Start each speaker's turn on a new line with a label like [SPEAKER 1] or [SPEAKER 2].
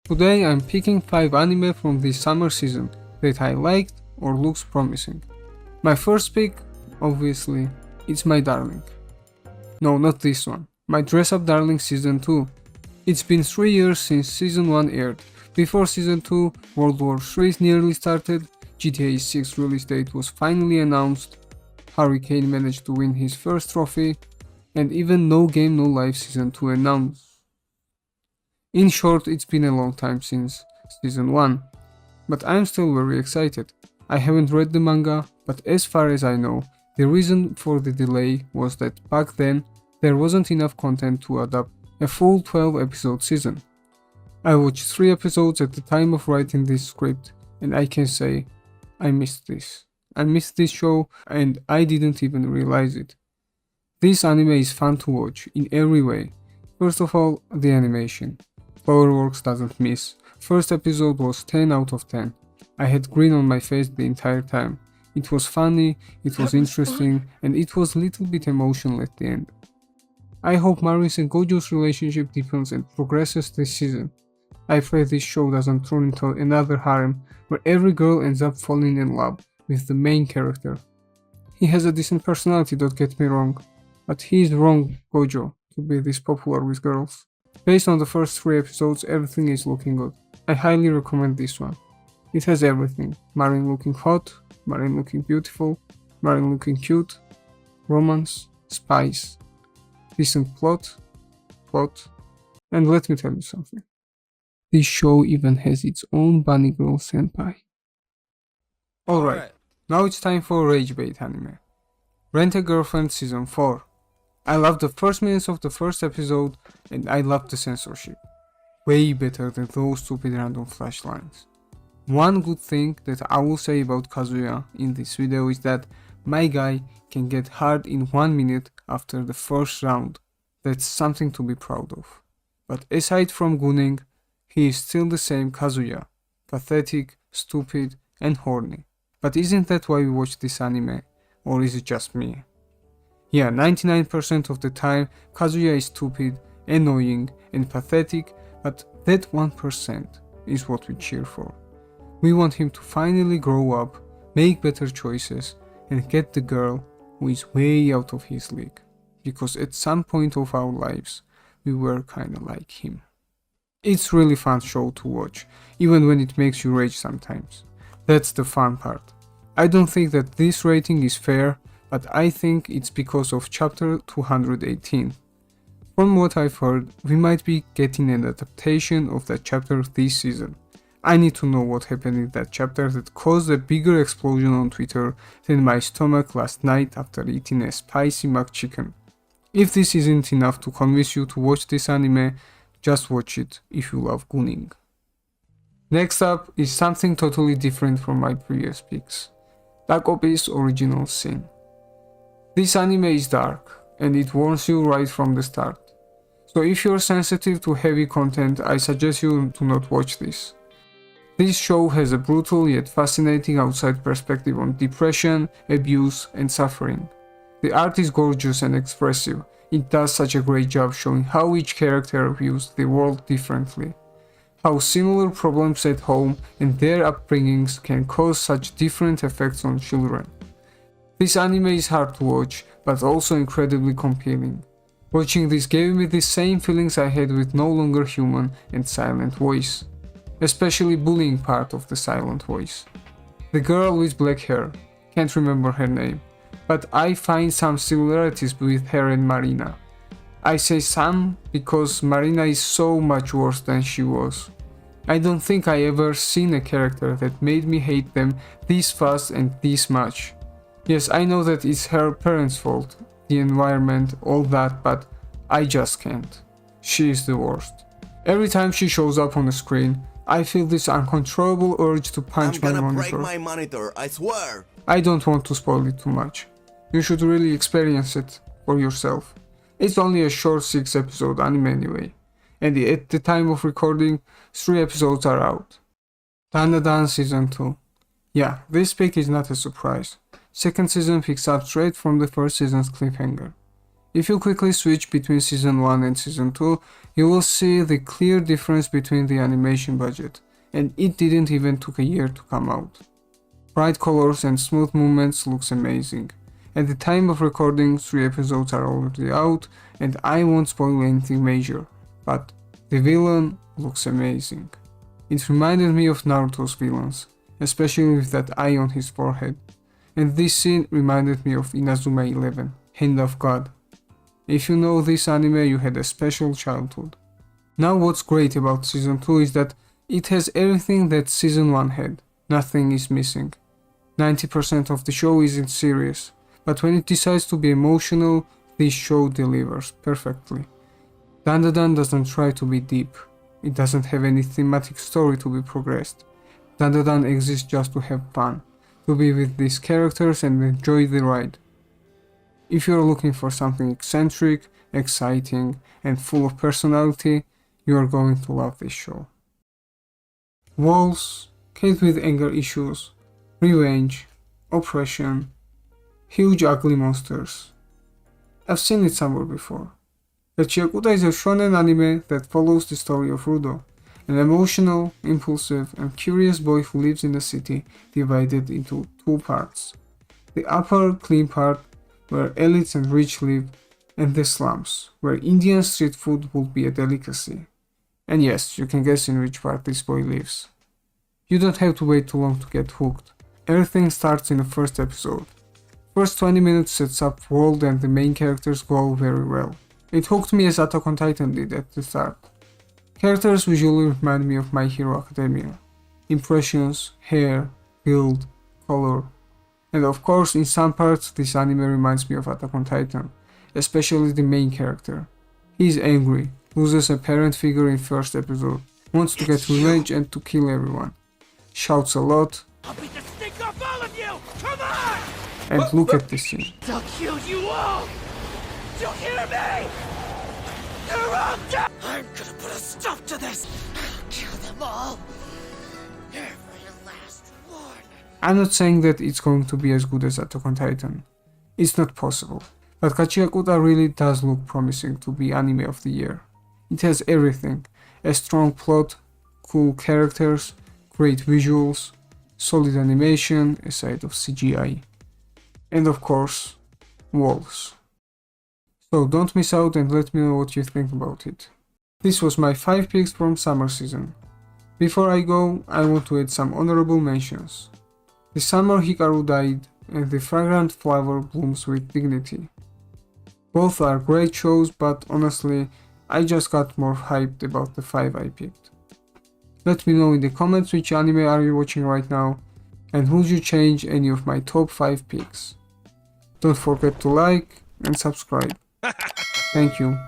[SPEAKER 1] Today I'm picking 5 anime from this summer season that I liked or looks promising. My first pick, obviously, it's My Darling. No, not this one. My Dress Up Darling Season 2. It's been 3 years since Season 1 aired. Before Season 2, World War III nearly started, GTA 6 release date was finally announced, Hurricane managed to win his first trophy, and even No Game No Life Season 2 announced. In short, it's been a long time since Season 1, but I'm still very excited. I haven't read the manga, but as far as I know, the reason for the delay was that back then there wasn't enough content to adapt a full 12 episode season. I watched 3 episodes at the time of writing this script, and I can say I missed this. I missed this show and I didn't even realize it. This anime is fun to watch in every way. First of all, the animation. Powerworks doesn't miss. First episode was 10 out of 10. I had grin on my face the entire time. It was funny, it was interesting, and it was a little bit emotional at the end. I hope Marin's and Gojo's relationship deepens and progresses this season. I pray this show doesn't turn into another harem where every girl ends up falling in love with the main character. He has a decent personality, don't get me wrong, but he is wrong, Gojo, to be this popular with girls. Based on the first 3 episodes, everything is looking good. I highly recommend this one. It has everything. Marin looking hot, Marin looking beautiful, Marin looking cute, romance, spice, decent plot, and let me tell you something. This show even has its own bunny girl senpai. Alright, now it's time for Rage Bait anime. Rent a Girlfriend Season 4. I loved the first minutes of the first episode and I loved the censorship. Way better than those stupid random flash lines. One good thing that I will say about Kazuya in this video is that my guy can get hard in 1 minute after the first round. That's something to be proud of. But aside from gooning, he is still the same Kazuya. Pathetic, stupid, and horny. But isn't that why we watch this anime? Or is it just me? Yeah, 99% of the time Kazuya is stupid, annoying, and pathetic, but that 1% is what we cheer for. We want him to finally grow up, make better choices, and get the girl who is way out of his league. Because at some point of our lives, we were kinda like him. It's really fun show to watch, even when it makes you rage sometimes. That's the fun part. I don't think that this rating is fair, but I think it's because of chapter 218. From what I've heard, we might be getting an adaptation of that chapter this season. I need to know what happened in that chapter that caused a bigger explosion on Twitter than my stomach last night after eating a spicy McChicken. If this isn't enough to convince you to watch this anime, just watch it if you love gooning. Next up is something totally different from my previous picks. Takopi's Original Sin. This anime is dark, and it warns you right from the start. So if you're sensitive to heavy content, I suggest you to not watch this. This show has a brutal yet fascinating outside perspective on depression, abuse, and suffering. The art is gorgeous and expressive. It does such a great job showing how each character views the world differently. How similar problems at home and their upbringings can cause such different effects on children. This anime is hard to watch, but also incredibly compelling. Watching this gave me the same feelings I had with No Longer Human and Silent Voice. Especially bullying part of the Silent Voice. The girl with black hair, can't remember her name, but I find some similarities with her and Marina. I say some because Marina is so much worse than she was. I don't think I ever seen a character that made me hate them this fast and this much. Yes, I know that it's her parents' fault, the environment, all that, but I just can't. She is the worst. Every time she shows up on the screen, I feel this uncontrollable urge to punch my monitor.
[SPEAKER 2] I'm gonna break my monitor, I swear!
[SPEAKER 1] I don't want to spoil it too much. You should really experience it for yourself. It's only a short 6 episode anime anyway, and at the time of recording, 3 episodes are out. Dandadan Season 2. Yeah, this pick is not a surprise. Second season picks up straight from the first season's cliffhanger. If you quickly switch between season 1 and season 2, you will see the clear difference between the animation budget, and it didn't even took a year to come out. Bright colors and smooth movements looks amazing. At the time of recording, 3 episodes are already out, and I won't spoil anything major, but the villain looks amazing. It reminded me of Naruto's villains, especially with that eye on his forehead, and this scene reminded me of Inazuma 11, Hand of God. If you know this anime, you had a special childhood. Now what's great about season 2 is that it has everything that season 1 had. Nothing is missing. 90% of the show isn't serious, but when it decides to be emotional, this show delivers perfectly. Dandadan doesn't try to be deep. It doesn't have any thematic story to be progressed. Dandadan exists just to have fun, to be with these characters and enjoy the ride. If you're looking for something eccentric, exciting, and full of personality, you are going to love this show. Walls, kids with anger issues, revenge, oppression, huge ugly monsters. I've seen it somewhere before. Gachiakuta is a shonen anime that follows the story of Rudo, an emotional, impulsive, and curious boy who lives in a city divided into 2 parts. The upper, clean part, where elites and rich live, and the slums, where Indian street food would be a delicacy. And yes, you can guess in which part this boy lives. You don't have to wait too long to get hooked. Everything starts in the first episode. First 20 minutes sets up world and the main characters go very well. It hooked me as Attack on Titan did at the start. Characters visually remind me of My Hero Academia. Impressions, hair, build, color. And of course, in some parts, this anime reminds me of Attack on Titan, especially the main character. He is angry, loses a parent figure in first episode, wants to get revenge and to kill everyone. Shouts a lot.
[SPEAKER 3] I'll beat the stink off all of you! Come on!
[SPEAKER 1] And look at this scene.
[SPEAKER 3] I'll kill you all! Do you hear me? You're all dead! I'm gonna put a stop to this! I'll kill them all! Every last one!
[SPEAKER 1] I'm not saying that it's going to be as good as Attack on Titan. It's not possible. But Gachiakuta really does look promising to be anime of the year. It has everything. A strong plot, cool characters, great visuals, solid animation aside of CGI. And of course, walls. So don't miss out and let me know what you think about it. This was my 5 picks from summer season. Before I go, I want to add some honorable mentions. The summer Hikaru died and the fragrant flower blooms with dignity. Both are great shows, but honestly, I just got more hyped about the 5 I picked. Let me know in the comments which anime are you watching right now, and would you change any of my top 5 picks. Don't forget to like and subscribe. Thank you.